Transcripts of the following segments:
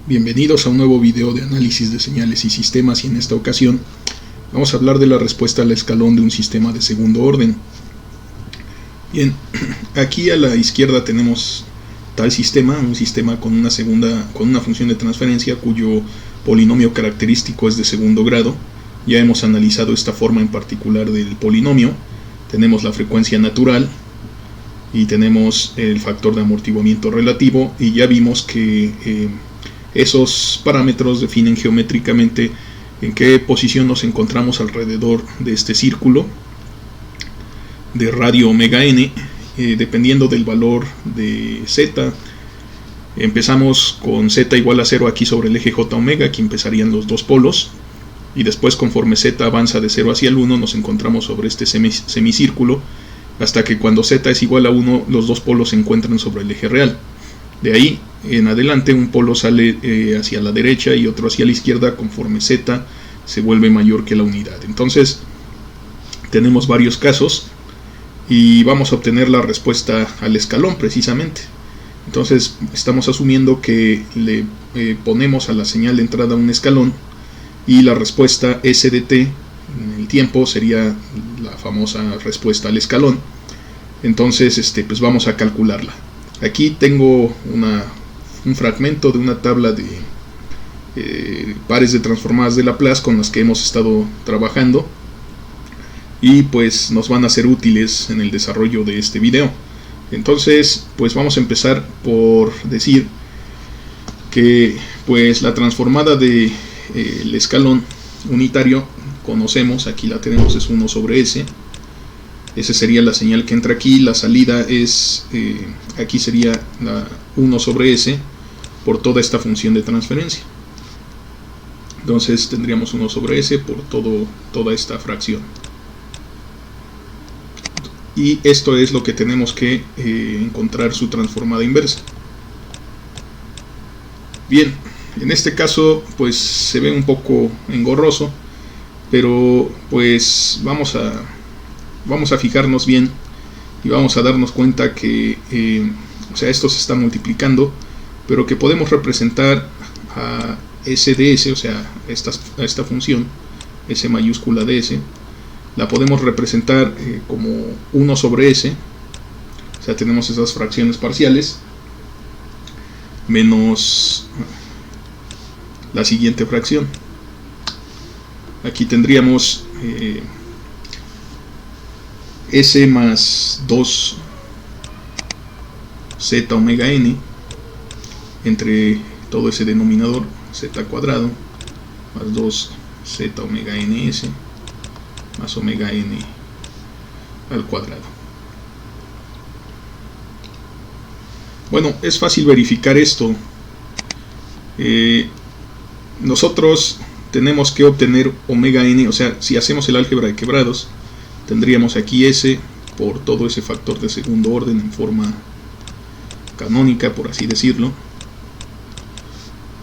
Bienvenidos a un nuevo video de análisis de señales y sistemas, y en esta ocasión vamos a hablar de la respuesta al escalón de un sistema de segundo orden. Bien, aquí a la izquierda tenemos tal sistema, un sistema con una función de transferencia cuyo polinomio característico es de segundo grado. Ya hemos analizado esta forma en particular del polinomio. Tenemos la frecuencia natural y tenemos el factor de amortiguamiento relativo, y ya vimos que esos parámetros definen geométricamente en qué posición nos encontramos alrededor de este círculo de radio omega n, dependiendo del valor de z. Empezamos con z igual a 0 aquí sobre el eje j omega, aquí empezarían los dos polos, y después, conforme z avanza de 0 hacia el 1, nos encontramos sobre este semicírculo, hasta que cuando z es igual a 1, los dos polos se encuentran sobre el eje real. De ahí en adelante, un polo sale hacia la derecha y otro hacia la izquierda conforme z se vuelve mayor que la unidad. Entonces tenemos varios casos y vamos a obtener la respuesta al escalón precisamente. Entonces estamos asumiendo que le ponemos a la señal de entrada un escalón, y la respuesta S de t en el tiempo sería la famosa respuesta al escalón. Entonces pues vamos a calcularla. Aquí tengo un fragmento de una tabla de pares de transformadas de Laplace con las que hemos estado trabajando, y pues nos van a ser útiles en el desarrollo de este video. Entonces pues vamos a empezar por decir que pues la transformada de el escalón unitario conocemos, aquí la tenemos, es 1 sobre s. Esa sería la señal que entra aquí. La salida es, aquí sería la 1 sobre s por toda esta función de transferencia. Entonces tendríamos 1 sobre s por toda esta fracción. Y esto es lo que tenemos que encontrar su transformada inversa. Bien, en este caso pues se ve un poco engorroso, pero pues vamos a fijarnos bien y vamos a darnos cuenta que esto se está multiplicando, pero que podemos representar a s de s, o sea, esta función s mayúscula de s, la podemos representar como 1 sobre s, o sea, tenemos esas fracciones parciales, menos la siguiente fracción. Aquí tendríamos s más 2 z omega n entre todo ese denominador, z cuadrado, más 2 z omega ns más omega n al cuadrado. Bueno, es fácil verificar esto. Nosotros tenemos que obtener omega n, o sea, si hacemos el álgebra de quebrados, tendríamos aquí s por todo ese factor de segundo orden en forma canónica, por así decirlo,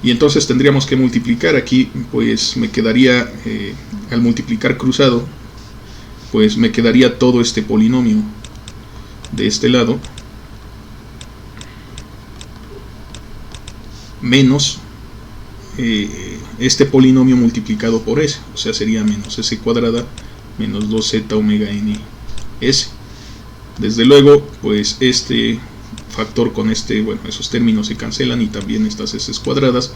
y entonces tendríamos que multiplicar. Aquí pues me quedaría, al multiplicar cruzado, pues me quedaría todo este polinomio de este lado, menos este polinomio multiplicado por s, o sea, sería menos s cuadrada menos 2z omega n s. Desde luego pues este factor con esos términos se cancelan, y también estas s cuadradas,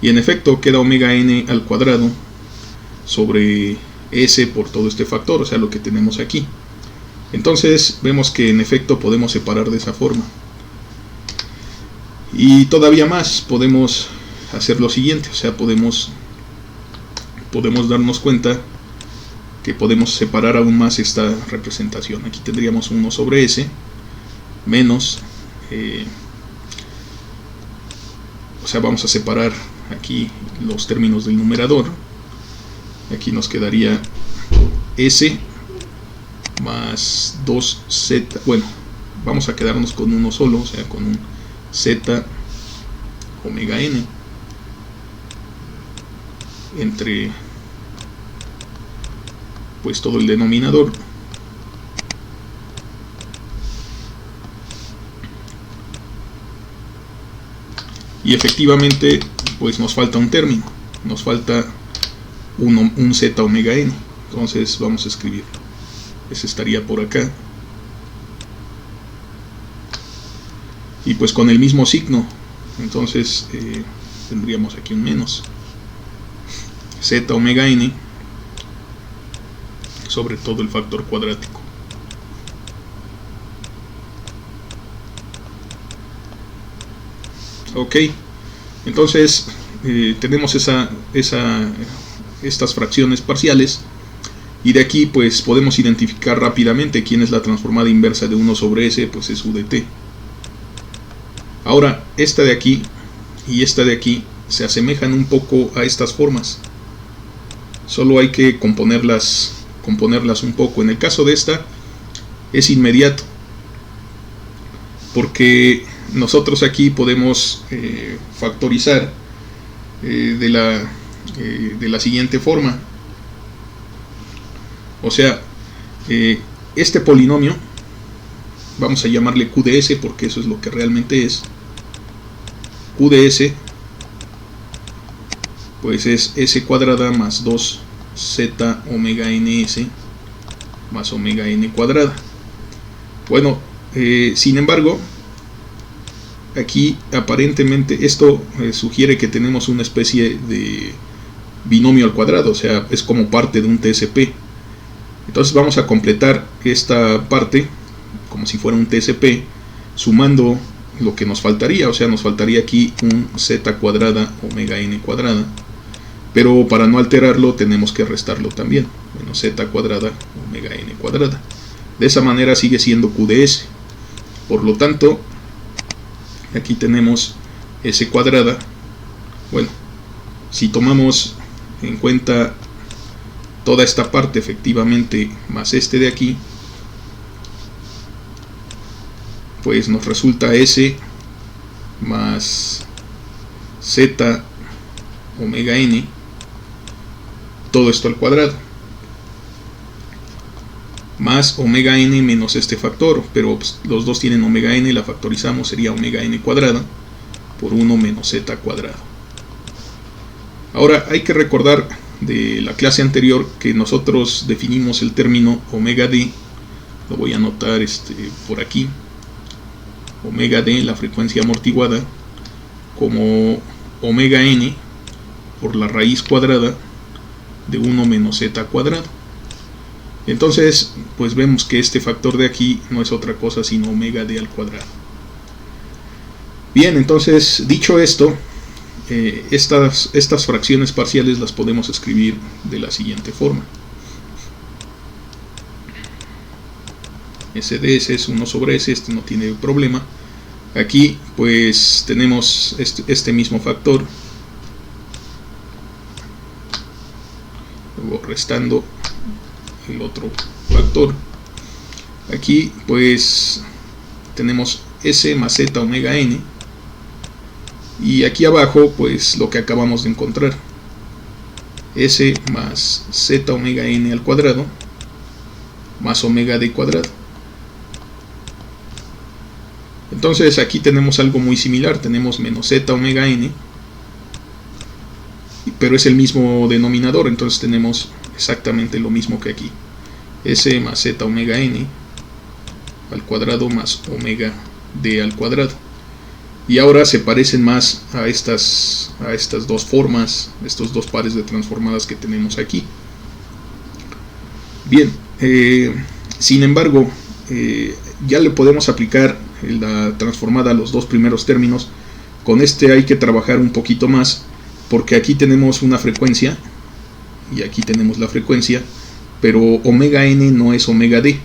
y en efecto queda omega n al cuadrado sobre s por todo este factor, o sea, lo que tenemos aquí. Entonces vemos que en efecto podemos separar de esa forma, y todavía más podemos hacer lo siguiente, o sea, podemos darnos cuenta que podemos separar aún más esta representación. Aquí tendríamos 1 sobre s menos, o sea, vamos a separar aquí los términos del numerador. Aquí nos quedaría s más 2z, bueno, vamos a quedarnos con uno solo, o sea, con un z omega n entre pues todo el denominador, y efectivamente pues nos falta un término, nos falta un z omega n. Entonces vamos a escribir, ese estaría por acá, y pues con el mismo signo. Entonces tendríamos aquí un menos z omega n sobre todo el factor cuadrático. Ok, entonces tenemos estas fracciones parciales, y de aquí pues podemos identificar rápidamente quién es la transformada inversa de 1 sobre s, pues es u de t. Ahora, esta de aquí y esta de aquí se asemejan un poco a estas formas, solo hay que componerlas un poco. En el caso de esta es inmediato, porque nosotros aquí podemos factorizar de la siguiente forma. O sea, este polinomio vamos a llamarle q de s, porque eso es lo que realmente es. Q de s pues es s cuadrada más 2z omega ns más omega n cuadrada. Bueno, sin embargo, aquí aparentemente esto sugiere que tenemos una especie de binomio al cuadrado, o sea, es como parte de un TSP. Entonces vamos a completar esta parte como si fuera un TSP, sumando lo que nos faltaría, o sea, nos faltaría aquí un z cuadrada omega n cuadrada, pero para no alterarlo tenemos que restarlo también, menos z cuadrada omega n cuadrada. De esa manera sigue siendo q de s. Por lo tanto, aquí tenemos s cuadrada. Bueno, si tomamos en cuenta toda esta parte efectivamente más este de aquí, pues nos resulta s más z omega n, todo esto al cuadrado, más omega n menos este factor, pero pues, los dos tienen omega n, la factorizamos, sería omega n cuadrada por 1 menos z cuadrado. Ahora hay que recordar de la clase anterior que nosotros definimos el término omega d, lo voy a anotar por aquí, omega d, la frecuencia amortiguada, como omega n por la raíz cuadrada de 1 menos z cuadrado. Entonces, pues vemos que este factor de aquí no es otra cosa sino omega d al cuadrado. Bien, entonces, dicho esto, estas fracciones parciales las podemos escribir de la siguiente forma. S de S es 1 sobre S, este no tiene problema. Aquí pues tenemos este mismo factor, luego restando el otro factor. Aquí pues tenemos S más Z omega N, y aquí abajo pues lo que acabamos de encontrar, S más Z omega N al cuadrado más omega D cuadrado. Entonces aquí tenemos algo muy similar, tenemos menos z omega n, pero es el mismo denominador, entonces tenemos exactamente lo mismo que aquí, s más z omega n al cuadrado más omega d al cuadrado. Y ahora se parecen más a estas dos formas, estos dos pares de transformadas que tenemos aquí. Bien, sin embargo, ya le podemos aplicar la transformada a los dos primeros términos. Con este hay que trabajar un poquito más, porque aquí tenemos una frecuencia y aquí tenemos la frecuencia, pero omega n no es omega d.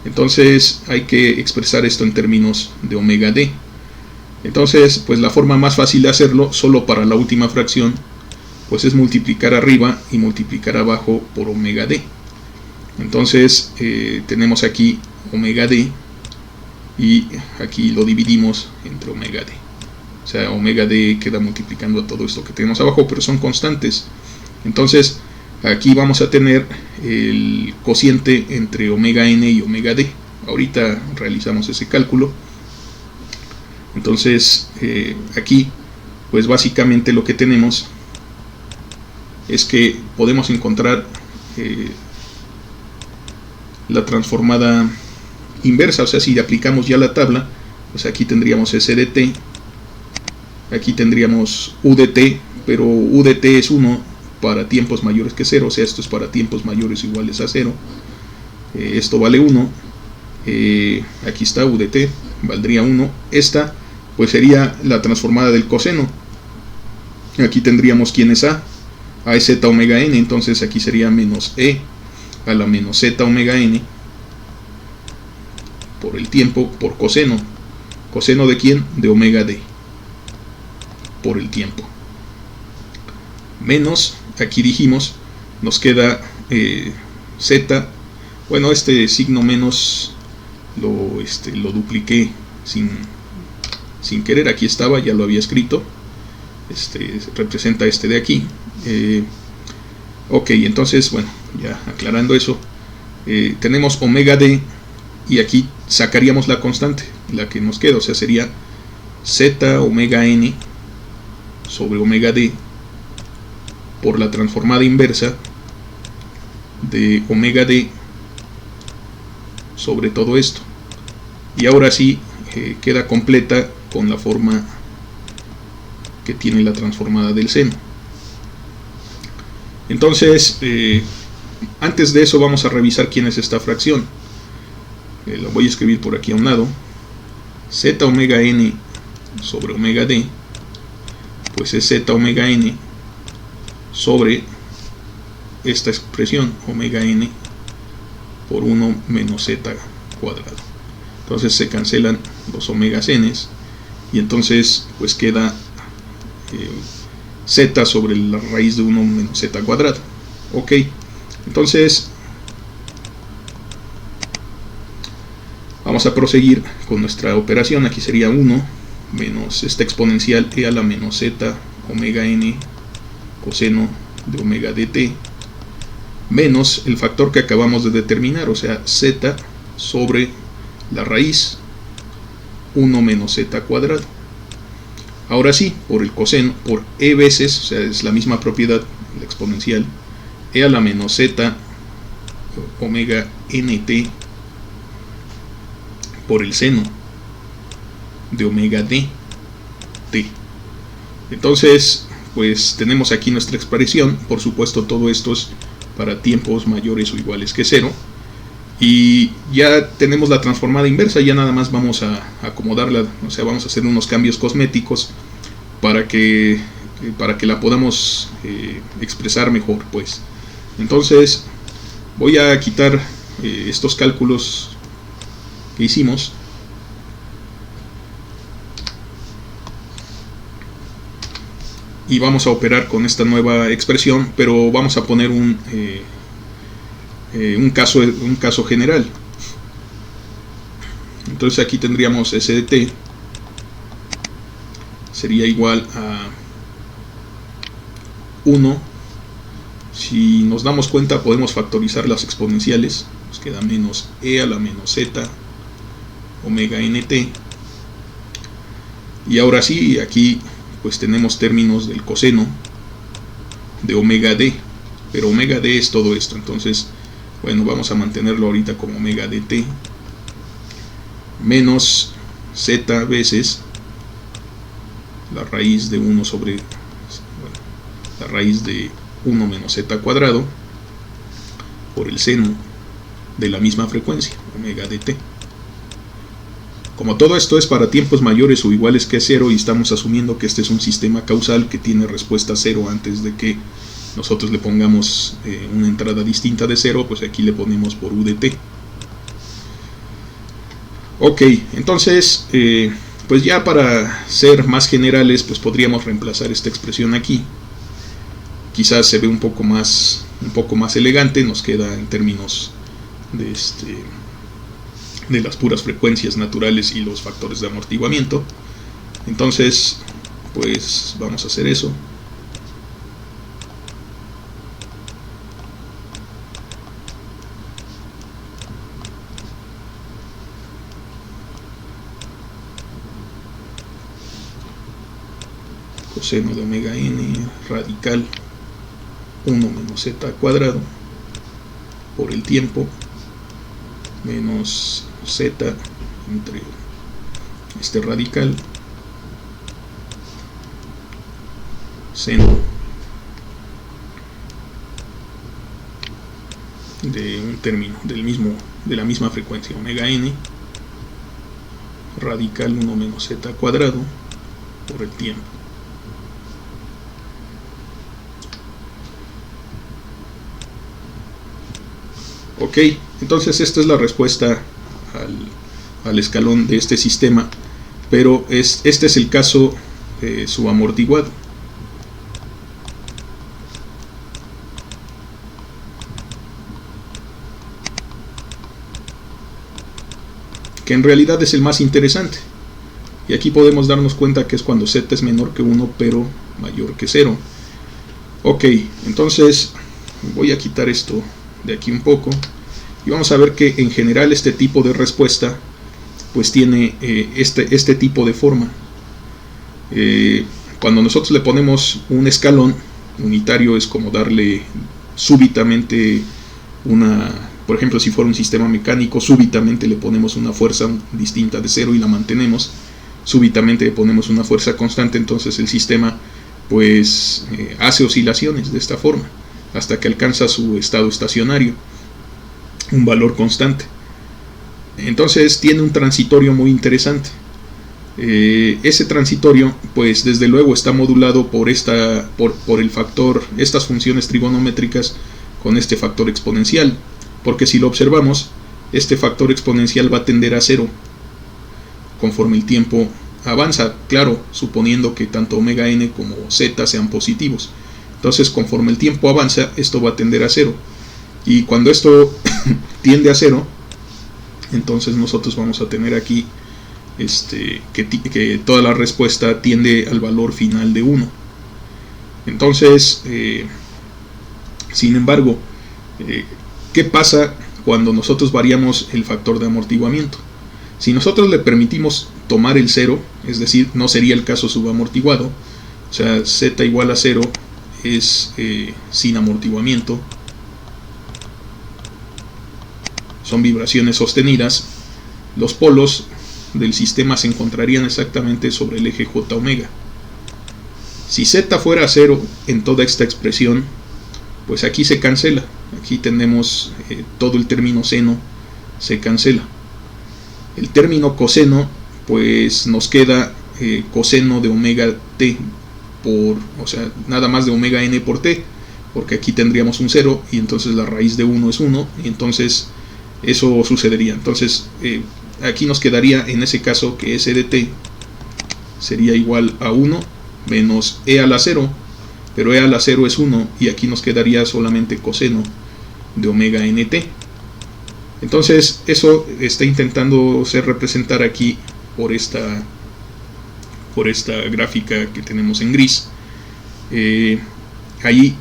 Entonces hay que expresar esto en términos de omega d. Entonces, pues la forma más fácil de hacerlo, solo para la última fracción, pues es multiplicar arriba y multiplicar abajo por omega d. Entonces tenemos aquí omega d y aquí lo dividimos entre omega d. O sea, omega d queda multiplicando a todo esto que tenemos abajo, pero son constantes. Entonces aquí vamos a tener el cociente entre omega n y omega d. Ahorita realizamos ese cálculo. Entonces aquí pues básicamente lo que tenemos es que podemos encontrar la transformada inversa. O sea, si aplicamos ya la tabla, pues aquí tendríamos SDT, aquí tendríamos UDT, pero UDT es 1 para tiempos mayores que 0, o sea, esto es para tiempos mayores o iguales a 0. Esto vale 1, aquí está UDT, valdría 1. Esta pues sería la transformada del coseno. Aquí tendríamos quién es A es z omega n, entonces aquí sería menos E a la menos z omega n por el tiempo por coseno. ¿Coseno de quién? De omega d por el tiempo. Menos, aquí dijimos, nos queda z. Bueno, este signo menos lo dupliqué sin querer. Aquí estaba, ya lo había escrito. Representa este de aquí. Ok, entonces, bueno, ya aclarando eso, tenemos omega d y aquí sacaríamos la constante, la que nos queda, o sea, sería z omega n sobre omega d por la transformada inversa de omega d sobre todo esto. Y ahora sí queda completa con la forma que tiene la transformada del seno. Entonces, antes de eso vamos a revisar quién es esta fracción. Lo voy a escribir por aquí a un lado. Z omega n sobre omega d, pues es z omega n sobre esta expresión, omega n por 1 menos z cuadrado. Entonces se cancelan los omegas n y entonces pues queda z sobre la raíz de 1 menos z cuadrado. Ok, entonces vamos a proseguir con nuestra operación. Aquí sería 1 menos esta exponencial e a la menos z omega n coseno de omega dt menos el factor que acabamos de determinar, o sea, z sobre la raíz 1 menos z cuadrado. Ahora sí, por el coseno, por e veces, o sea, es la misma propiedad, la exponencial, e a la menos z omega nt por el seno de omega d t. Entonces, pues tenemos aquí nuestra expresión. Por supuesto, todo esto es para tiempos mayores o iguales que 0. Y ya tenemos la transformada inversa, ya nada más vamos a acomodarla, o sea, vamos a hacer unos cambios cosméticos para que la podamos expresar mejor, pues. Entonces, voy a quitar estos cálculos que hicimos. Y vamos a operar con esta nueva expresión, pero vamos a poner un caso general. Entonces aquí tendríamos SDT sería igual a 1. Si nos damos cuenta, podemos factorizar las exponenciales. Nos queda menos e a la menos z omega nt. Y ahora sí, aquí pues tenemos términos del coseno de omega d, pero omega d es todo esto. Entonces, bueno, vamos a mantenerlo ahorita como omega dt menos z veces la raíz de 1 sobre la raíz de 1 menos z cuadrado por el seno de la misma frecuencia, omega dt. Como todo esto es para tiempos mayores o iguales que 0 y estamos asumiendo que este es un sistema causal que tiene respuesta 0 antes de que nosotros le pongamos una entrada distinta de 0, pues aquí le ponemos por UDT. Ok, entonces pues ya para ser más generales, pues podríamos reemplazar esta expresión aquí. Quizás se ve un poco más elegante, nos queda en términos de las puras frecuencias naturales y los factores de amortiguamiento. Entonces, pues vamos a hacer eso. coseno de omega n radical 1 menos z al cuadrado por el tiempo menos z entre este radical seno de un término de la misma frecuencia omega n radical 1 menos z al cuadrado por el tiempo. Ok, entonces esta es la respuesta al escalón de este sistema, pero este es el caso subamortiguado. Que en realidad es el más interesante. Y aquí podemos darnos cuenta que es cuando z es menor que 1 pero mayor que 0. Ok, entonces voy a quitar esto de aquí un poco y vamos a ver que en general este tipo de respuesta pues tiene este tipo de forma. Cuando nosotros le ponemos un escalón unitario es como darle súbitamente por ejemplo, si fuera un sistema mecánico, súbitamente le ponemos una fuerza distinta de 0 y la mantenemos, súbitamente le ponemos una fuerza constante, entonces el sistema pues hace oscilaciones de esta forma hasta que alcanza su estado estacionario, un valor constante. Entonces tiene un transitorio muy interesante. Ese transitorio pues desde luego está modulado por el factor, estas funciones trigonométricas con este factor exponencial, porque si lo observamos, este factor exponencial va a tender a 0 conforme el tiempo avanza, claro, suponiendo que tanto omega n como z sean positivos. Entonces conforme el tiempo avanza, esto va a tender a 0, y cuando esto tiende a 0, entonces nosotros vamos a tener aquí que toda la respuesta tiende al valor final de 1. Entonces, sin embargo, ¿qué pasa cuando nosotros variamos el factor de amortiguamiento? Si nosotros le permitimos tomar el 0, es decir, no sería el caso subamortiguado, o sea, z igual a 0 es sin amortiguamiento, son vibraciones sostenidas, los polos del sistema se encontrarían exactamente sobre el eje j omega. Si z fuera 0 en toda esta expresión, pues aquí se cancela, aquí tenemos todo el término seno se cancela. El término coseno, pues nos queda coseno de omega t o sea, nada más de omega n por t, porque aquí tendríamos un 0 y entonces la raíz de 1 es 1, y entonces eso sucedería. Entonces aquí nos quedaría en ese caso que s de t sería igual a 1 menos e a la 0, pero e a la 0 es 1 y aquí nos quedaría solamente coseno de omega nt. Entonces eso está intentando ser representar aquí por esta gráfica que tenemos en gris. Ahí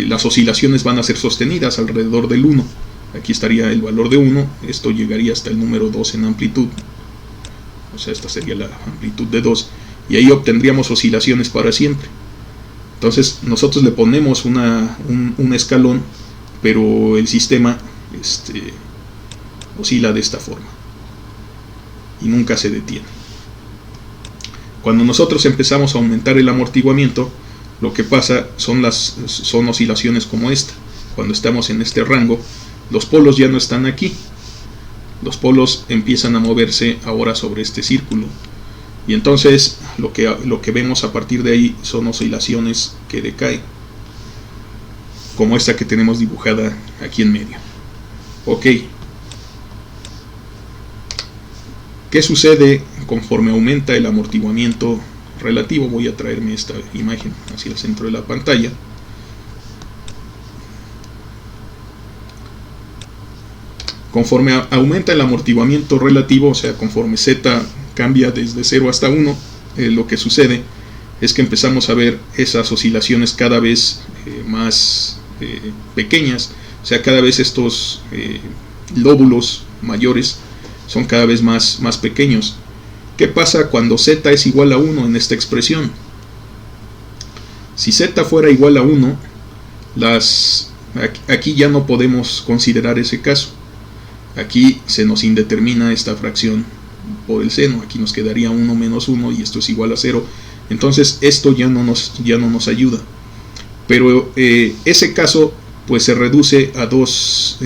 las oscilaciones van a ser sostenidas alrededor del 1. Aquí estaría el valor de 1, esto llegaría hasta el número 2 en amplitud, o sea, esta sería la amplitud de 2, y ahí obtendríamos oscilaciones para siempre. Entonces nosotros le ponemos un escalón, pero el sistema oscila de esta forma y nunca se detiene. Cuando nosotros empezamos a aumentar el amortiguamiento, lo que pasa son oscilaciones como esta. Cuando estamos en este rango, los polos ya no están aquí, los polos empiezan a moverse ahora sobre este círculo, y entonces lo que vemos a partir de ahí son oscilaciones que decaen, como esta que tenemos dibujada aquí en medio. Ok, ¿qué sucede conforme aumenta el amortiguamiento relativo? Voy a traerme esta imagen hacia el centro de la pantalla. Conforme aumenta el amortiguamiento relativo, o sea, conforme z cambia desde 0 hasta 1, lo que sucede es que empezamos a ver esas oscilaciones cada vez más pequeñas, o sea, cada vez estos lóbulos mayores son cada vez más pequeños. ¿Qué pasa cuando z es igual a 1 en esta expresión? Si z fuera igual a 1, aquí ya no podemos considerar ese caso. Aquí se nos indetermina esta fracción por el seno. Aquí nos quedaría 1 menos 1 y esto es igual a 0. Entonces esto ya no nos ayuda. Pero ese caso pues se reduce a dos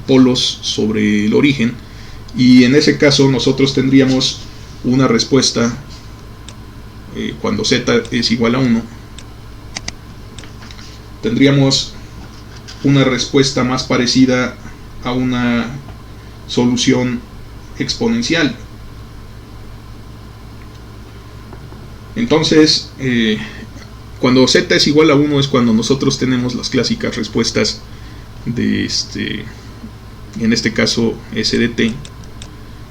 polos sobre el origen, y en ese caso nosotros tendríamos una respuesta cuando z es igual a 1. Tendríamos una respuesta más parecida a una solución exponencial. Entonces, cuando z es igual a 1 es cuando nosotros tenemos las clásicas respuestas de en este caso s de t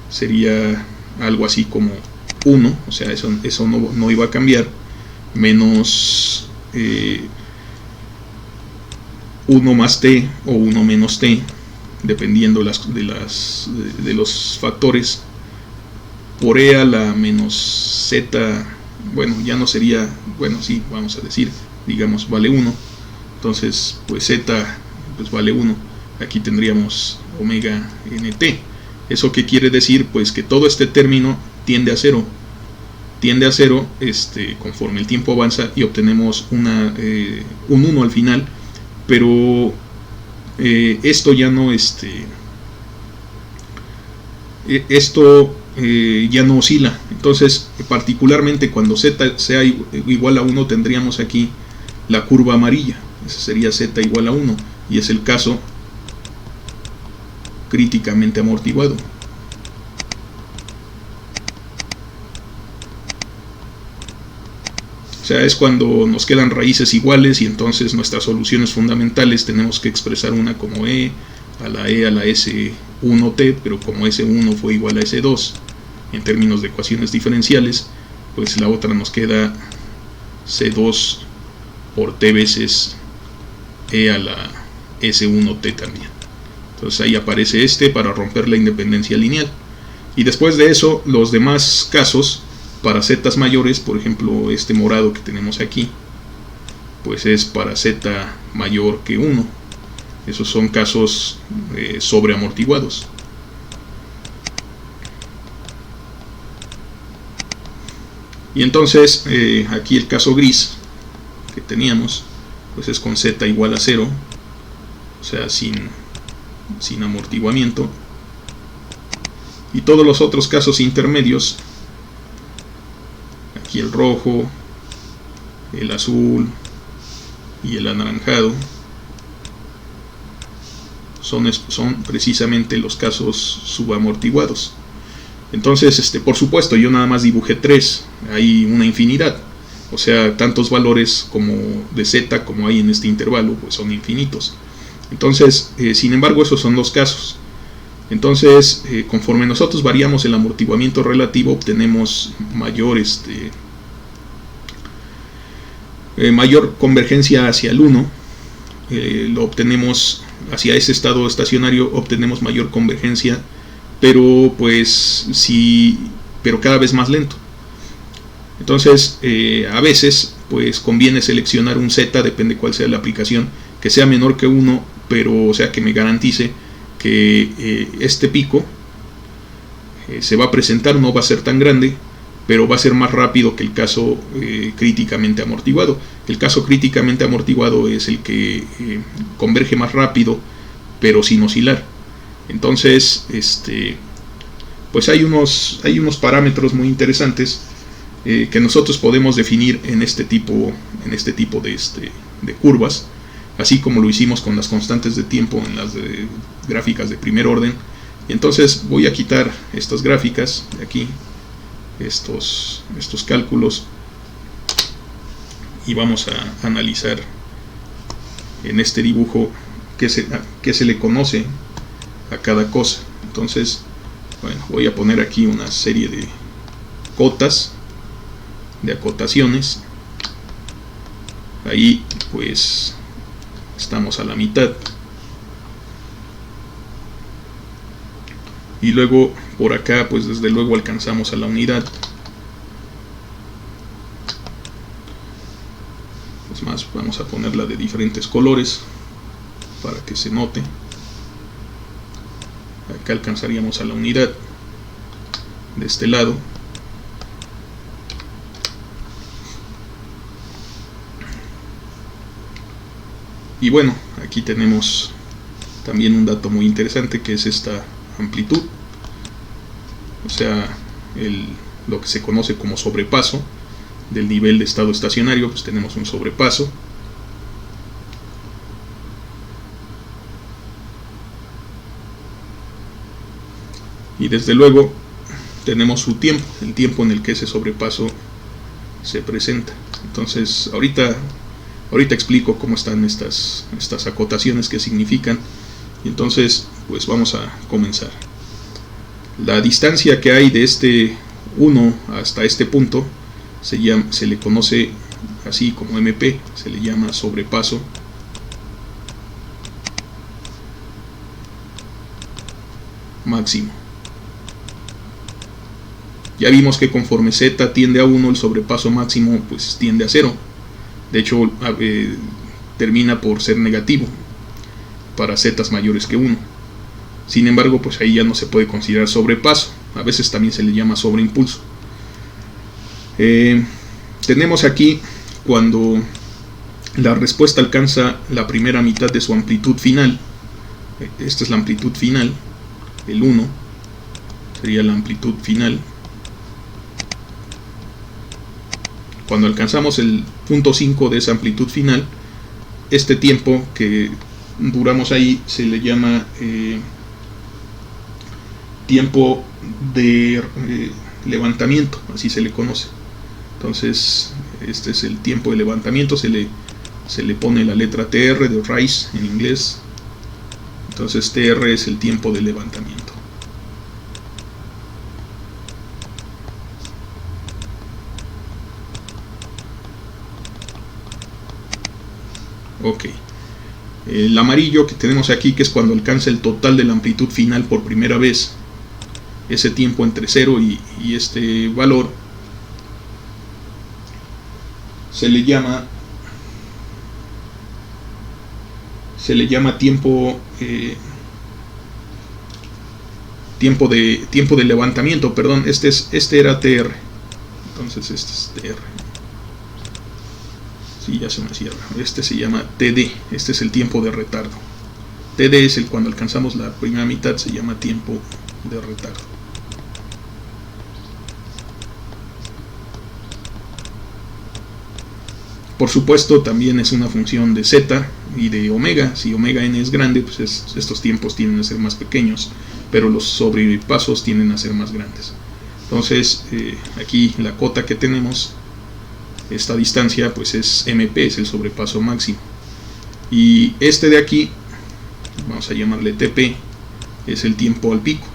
sería algo así como 1, o sea, eso no iba a cambiar, menos 1 más t o 1 menos t, dependiendo de los factores, por e a la menos z. Bueno, ya no sería, bueno, sí, vamos a decir, digamos, vale 1. Entonces, pues z pues vale 1. Aquí tendríamos omega nt. ¿Eso qué quiere decir? Pues que todo este término tiende a 0. Tiende a 0 conforme el tiempo avanza, y obtenemos un 1 al final. Pero esto ya no ya no oscila. Entonces, particularmente cuando z sea igual a 1, tendríamos aquí la curva amarilla. Esa sería z igual a 1, y es el caso críticamente amortiguado. O sea, es cuando nos quedan raíces iguales, y entonces nuestras soluciones fundamentales tenemos que expresar una como e a la s1t, pero como s1 fue igual a s2 en términos de ecuaciones diferenciales, pues la otra nos queda c2 por t veces e a la s1t también. Entonces ahí aparece para romper la independencia lineal. Y después de eso, los demás casos para z mayores, por ejemplo este morado que tenemos aquí, pues es para z mayor que 1. Esos son casos sobreamortiguados. Y entonces aquí el caso gris que teníamos, pues es con z igual a 0, o sea, sin amortiguamiento. Y todos los otros casos intermedios, aquí el rojo, el azul y el anaranjado, son precisamente los casos subamortiguados. Entonces, por supuesto, yo nada más dibujé 3, hay una infinidad, o sea, tantos valores como de z como hay en este intervalo, pues son infinitos. Entonces, sin embargo, esos son los casos. Entonces, conforme nosotros variamos el amortiguamiento relativo, obtenemos mayor convergencia hacia el 1. Lo obtenemos hacia ese estado estacionario, obtenemos mayor convergencia, pero pero cada vez más lento. Entonces, a veces pues conviene seleccionar un z, depende cuál sea la aplicación, que sea menor que 1, pero o sea que me garantice que este pico se va a presentar, no va a ser tan grande, pero va a ser más rápido que el caso críticamente amortiguado. El caso críticamente amortiguado es el que converge más rápido, pero sin oscilar. Entonces, pues hay unos parámetros muy interesantes que nosotros podemos definir en este tipo de curvas, así como lo hicimos con las constantes de tiempo en las gráficas de primer orden. Y entonces voy a quitar estas gráficas de aquí, estos cálculos, y vamos a analizar en este dibujo qué se le conoce a cada cosa. Entonces, bueno, voy a poner aquí una serie de cotas, de acotaciones. Ahí pues estamos a la mitad, y luego por acá pues desde luego alcanzamos a la unidad. Es más, vamos a ponerla de diferentes colores para que se note. Acá alcanzaríamos a la unidad de este lado. Y bueno, aquí tenemos también un dato muy interesante, que es esta amplitud, o sea, lo que se conoce como sobrepaso del nivel de estado estacionario. Pues tenemos un sobrepaso. Y desde luego tenemos su tiempo, el tiempo en el que ese sobrepaso se presenta. Entonces ahorita explico cómo están estas acotaciones, qué significan. Y entonces pues vamos a comenzar. La distancia que hay de este 1 hasta este punto se le conoce así como MP, se le llama sobrepaso máximo. Ya vimos que conforme z tiende a 1, el sobrepaso máximo pues tiende a 0. De hecho, termina por ser negativo para z mayores que 1. Sin embargo, pues ahí ya no se puede considerar sobrepaso. A veces también se le llama sobreimpulso. Tenemos aquí cuando la respuesta alcanza la primera mitad de su amplitud final. Esta es la amplitud final. El 1 sería la amplitud final. Cuando alcanzamos el punto 5 de esa amplitud final, este tiempo que duramos ahí se le llama tiempo de levantamiento, así se le conoce. Entonces este es el tiempo de levantamiento, se le pone la letra TR de rise en inglés. Entonces TR es el tiempo de levantamiento. Ok, el amarillo que tenemos aquí, que es cuando alcanza el total de la amplitud final por primera vez, ese tiempo entre 0 y este valor se le llama tiempo de levantamiento, perdón. Este era TR, entonces este es TR. Sí, ya se me cierra. Este se llama TD, este es el tiempo de retardo. TD es el cuando alcanzamos la primera mitad, se llama tiempo de retardo. Por supuesto, también es una función de z y de omega. Si omega n es grande, pues estos tiempos tienden a ser más pequeños, pero los sobrepasos tienden a ser más grandes. Entonces, aquí la cota que tenemos, esta distancia, pues es MP, es el sobrepaso máximo. Y este de aquí, vamos a llamarle TP, es el tiempo al pico,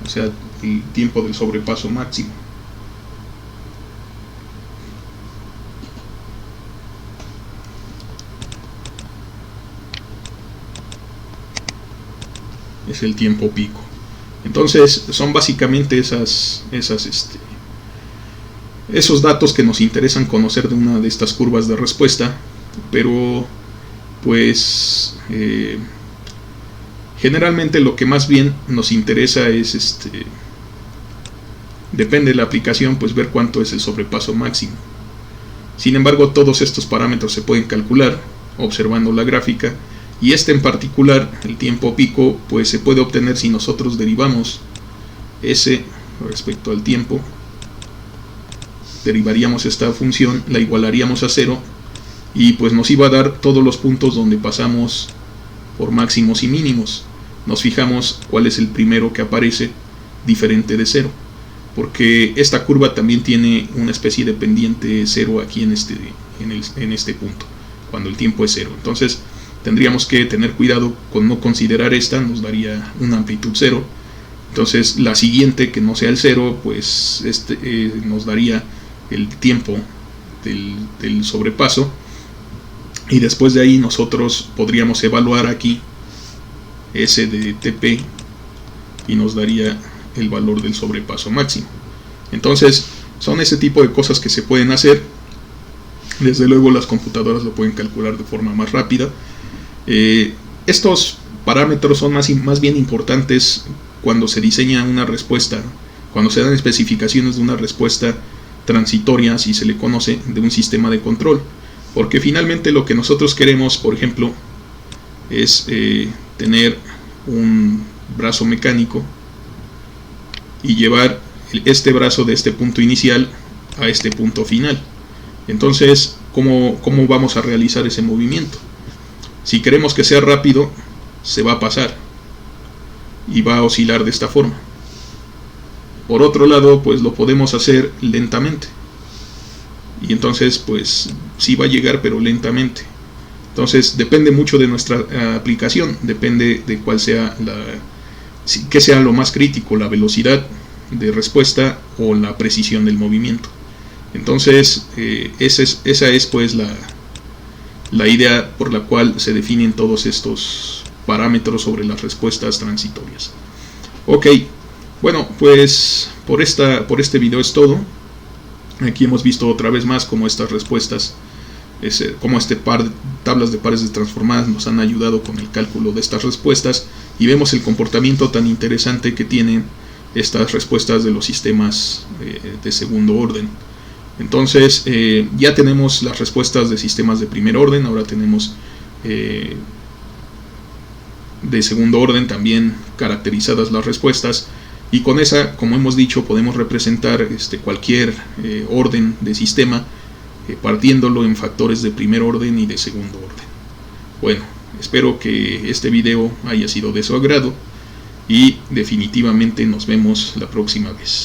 o sea, el tiempo del sobrepaso máximo. Es el tiempo pico. Entonces son básicamente esos datos que nos interesan conocer de una de estas curvas de respuesta, pero pues generalmente lo que más bien nos interesa es depende de la aplicación, pues ver cuánto es el sobrepaso máximo. Sin embargo, todos estos parámetros se pueden calcular observando la gráfica, y en particular, el tiempo pico, pues se puede obtener si nosotros derivamos S respecto al tiempo. Derivaríamos esta función, la igualaríamos a 0, y pues nos iba a dar todos los puntos donde pasamos por máximos y mínimos. Nos fijamos cuál es el primero que aparece diferente de 0, porque esta curva también tiene una especie de pendiente 0 aquí en este punto, cuando el tiempo es 0. Entonces tendríamos que tener cuidado con no considerar esta, nos daría una amplitud 0. Entonces la siguiente, que no sea el 0, pues nos daría el tiempo del sobrepaso, y después de ahí nosotros podríamos evaluar aquí S de TP y nos daría el valor del sobrepaso máximo. Entonces son ese tipo de cosas que se pueden hacer. Desde luego las computadoras lo pueden calcular de forma más rápida. Estos parámetros son más bien importantes cuando se diseña una respuesta, cuando se dan especificaciones de una respuesta transitoria, si se le conoce, de un sistema de control. Porque finalmente lo que nosotros queremos, por ejemplo, es tener un brazo mecánico y llevar este brazo de este punto inicial a este punto final. Entonces, ¿cómo vamos a realizar ese movimiento? Si queremos que sea rápido, se va a pasar y va a oscilar de esta forma. Por otro lado, pues lo podemos hacer lentamente, y entonces pues sí va a llegar, pero lentamente. Entonces depende mucho de nuestra aplicación, depende de cuál sea que sea lo más crítico, la velocidad de respuesta o la precisión del movimiento. Entonces esa es pues la idea por la cual se definen todos estos parámetros sobre las respuestas transitorias. Ok, bueno, pues por este video es todo. Aquí hemos visto otra vez más cómo estas respuestas, cómo tablas de pares transformadas nos han ayudado con el cálculo de estas respuestas, y vemos el comportamiento tan interesante que tienen estas respuestas de los sistemas de segundo orden. Entonces ya tenemos las respuestas de sistemas de primer orden, ahora tenemos de segundo orden también caracterizadas las respuestas, y con esa, como hemos dicho, podemos representar cualquier orden de sistema partiéndolo en factores de primer orden y de segundo orden. Bueno, espero que este video haya sido de su agrado y definitivamente nos vemos la próxima vez.